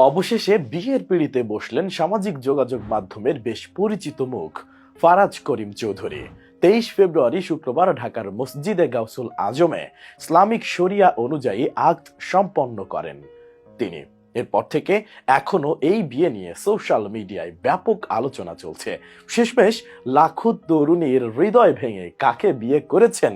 অবশেষে বিয়ের পিঁড়িতে বসলেন সামাজিক যোগাযোগ মাধ্যমের বেশ পরিচিত মুখ ফারাজ করিম চৌধুরী। 23 ফেব্রুয়ারি শুক্রবার ঢাকার মসজিদে গাউসুল আজমে ইসলামিক শরিয়া অনুযায়ী আকদ সম্পন্ন করেন তিনি। এরপর থেকে এখনো এই বিয়ে নিয়ে সোশ্যাল মিডিয়ায় ব্যাপক আলোচনা চলছে। শেষমেশ লাখো তরুণীর হৃদয় ভেঙে কাকে বিয়ে করেছেন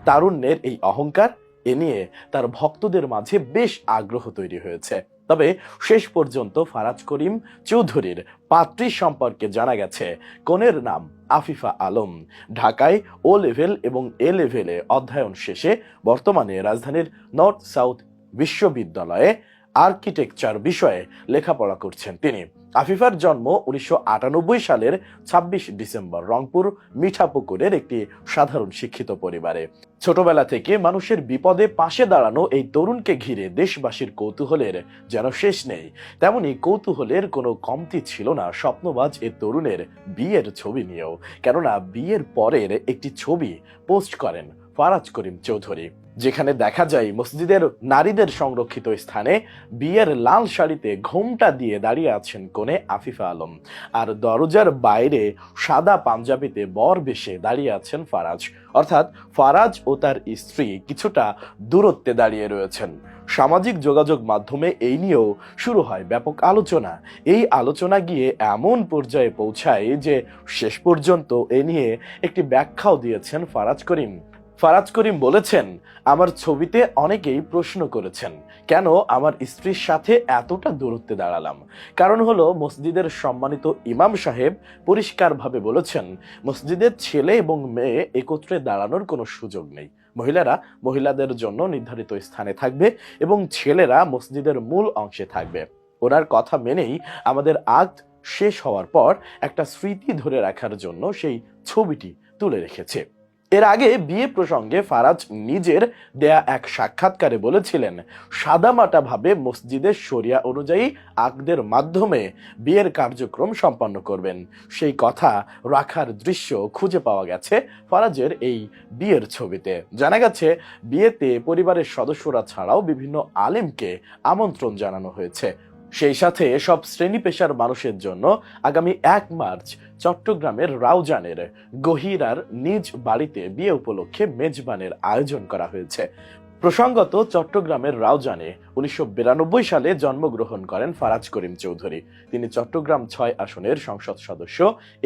তারুণ্যের এই অহংকার, এ নিয়ে তার ভক্তদের মাঝে বেশ আগ্রহ তৈরি হয়েছে। তবে শেষ পর্যন্ত ফারাজ করিম চৌধুরীর পাত্রী সম্পর্কে জানা গেছে কনের নাম আফিফা আলম। ঢাকায় ও লেভেল এবং এ লেভেলে অধ্যয়ন শেষে বর্তমানে রাজধানীর নর্থ সাউথ বিশ্ববিদ্যালয়ে আর্কিটেকচার বিষয়ে লেখাপড়া করছেন তিনি। আফিফার জন্ম 1998 সালের 26 ডিসেম্বর রংপুর মিঠাপুকুরের একটি সাধারণ শিক্ষিত পরিবারে। ছোটবেলা থেকে মানুষের বিপদে পাশে দাঁড়ানো এই তরুণকে ঘিরে দেশবাসীর কৌতূহলের যেন শেষ নেই। তেমনি কৌতূহলের কোনো কমতি ছিল না স্বপ্নবাজ এ তরুণের বিয়ের ছবি নিয়েও। কেননা বিয়ের পরের একটি ছবি পোস্ট করেন ফারাজ করিম চৌধুরী, যেখানে দেখা যায় মসজিদের নারীদের সংরক্ষিত স্থানে বিয়ের লাল শাড়িতে ঘোমটা দিয়ে দাঁড়িয়ে আছেন কনে আফিফা আলম, আর দরজার বাইরে সাদা পাঞ্জাবিতে বর বেশে দাঁড়িয়ে আছেন ফারাজ। অর্থাৎ ফারাজ ও তার স্ত্রী কিছুটা দূরত্বে দাঁড়িয়ে রয়েছেন। সামাজিক যোগাযোগ মাধ্যমে এই নিয়েও শুরু হয় ব্যাপক আলোচনা। এই আলোচনা গিয়ে এমন পর্যায়ে পৌঁছায় যে শেষ পর্যন্ত এ নিয়ে একটি ব্যাখ্যাও দিয়েছেন ফারাজ করিম। ফারাজ করিম বলেছেন, আমার ছবিতে অনেকেই প্রশ্ন করেছেন কেন আমার স্ত্রীর সাথে এতটা দূরত্বে দাঁড়ালাম। কারণ হলো মসজিদের সম্মানিত ইমাম সাহেব পরিষ্কারভাবে বলেছেন মসজিদের ছেলে এবং মেয়ে একত্রে দাঁড়ানোর কোনো সুযোগ নেই। মহিলারা মহিলাদের জন্য নির্ধারিত স্থানে থাকবে এবং ছেলেরা মসজিদের মূল অংশে থাকবে। ওনার কথা মেনেই আমাদের আকদ শেষ হওয়ার পর একটা স্মৃতি ধরে রাখার জন্য সেই ছবিটি তুলে রেখেছে। এর আগে বিয়ে প্রসঙ্গে ফারাজ নিজের দেয়া এক সাক্ষাৎকারে বলেছিলেন সাদামাটা ভাবে মসজিদের শরিয়া অনুযায়ী আকদের মাধ্যমে বিয়ের কার্যক্রম সম্পন্ন করবেন। সেই কথা রাখার দৃশ্য খুঁজে পাওয়া গেছে ফারাজের এই বিয়ের ছবিতে। জানা গেছে বিয়েতে পরিবারের সদস্যরা ছাড়াও বিভিন্ন আলেমকে আমন্ত্রণ জানানো হয়েছে। সেই সাথে সব শ্রেণী পেশার মানুষের জন্য আগামী 1 মার্চ চট্টগ্রামের রাউজানের গহিরার নিজ বাড়িতে বিয়ে উপলক্ষে মেজবানের আয়োজন করা হয়েছে। প্রসঙ্গত, চট্টগ্রামের রাউজানে 1992 সালে জন্মগ্রহণ করেন ফারাজ করিম চৌধুরী। তিনি চট্টগ্রাম 6 আসনের সংসদ সদস্য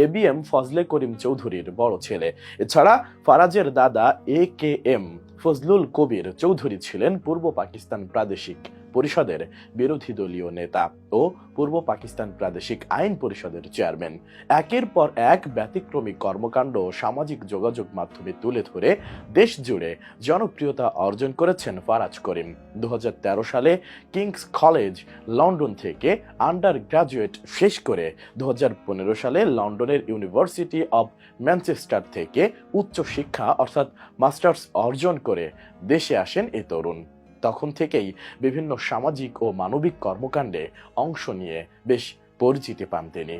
ABM ফজলে করিম চৌধুরীর বড় ছেলে। এছাড়া ফারাজের দাদা AKM ফজলুল কবির চৌধুরী ছিলেন পূর্ব পাকিস্তান প্রাদেশিক পরিষদের বিরোধী দলীয় নেতা ও পূর্ব পাকিস্তান প্রাদেশিক আইন পরিষদের চেয়ারম্যান। একের পর এক ব্যতিক্রমী কর্মকাণ্ড সামাজিক যোগাযোগ মাধ্যমে তুলে ধরে দেশ জুড়ে জনপ্রিয়তা অর্জন করেছেন ফারাজ করিম। 2013 সালে কিংস কলেজ লন্ডন থেকে আন্ডার গ্রাজুয়েট শেষ করে 2015 সালে লন্ডনের ইউনিভার্সিটি অব ম্যানচেস্টার থেকে উচ্চ শিক্ষা অর্থাৎ মাস্টার্স অর্জন করে দেশে আসেন এ তরুণ। তখন থেকেই বিভিন্ন সামাজিক ও মানবিক কর্মকাণ্ডে অংশ নিয়ে বেশ পরিচিতি পান তিনি।